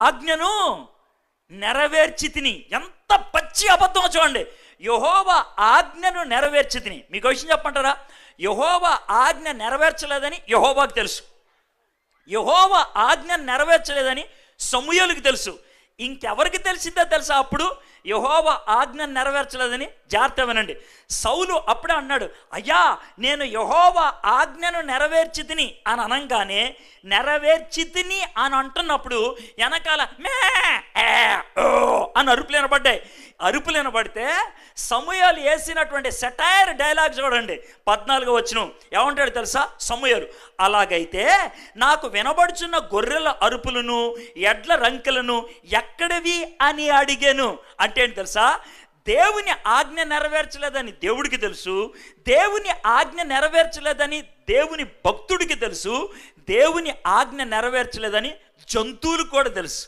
ఆజ్ఞను నెరవేర్చి తిని. ఎంత పచ్చి అబద్ధం చూడండి. యెహోవా ఆజ్ఞను నెరవేర్చి తిని. మీకు విషయం చెప్పంటారా? యెహోవా ఆజ్ఞ నెరవేర్చలేదని యెహోవాకు తెలుసు. యెహోవా ఆజ్ఞ నెరవేర్చలేదని సమూయేలుకు తెలుసు. ఇంకెవరికి తెలిసిందో తెలుసా? అప్పుడు యెహోవా ఆజ్ఞ నెరవేర్చలేదని. జాగ్రత్త వినండి. సౌలు అప్పుడే అన్నాడు, అయ్యా నేను యెహోవా ఆజ్ఞను నెరవేర్చి తిని అని అనగానే, నెరవేర్చి తిని అని అంటున్నప్పుడు వెనకాల మే ఓ అని అరుపులు వినబడ్డాయి. అరుపులు వినబడితే సమూయేలు వేసినటువంటి సెటైర్ డైలాగ్ చూడండి. 14వ వచనం ఏమంటాడు తెలుసా సమూయేలు? అలాగైతే నాకు వినబడుచున్న గొర్రెల అరుపులను ఎడ్ల రంకెలను ఎక్కడివి అని అడిగాను. అంటే ఏంటి తెలుసా? దేవుని ఆజ్ఞ నెరవేర్చలేదని దేవుడికి తెలుసు. దేవుని ఆజ్ఞ నెరవేర్చలేదని దేవుని భక్తుడికి తెలుసు. దేవుని ఆజ్ఞ నెరవేర్చలేదని జంతువులకు కూడా తెలుసు.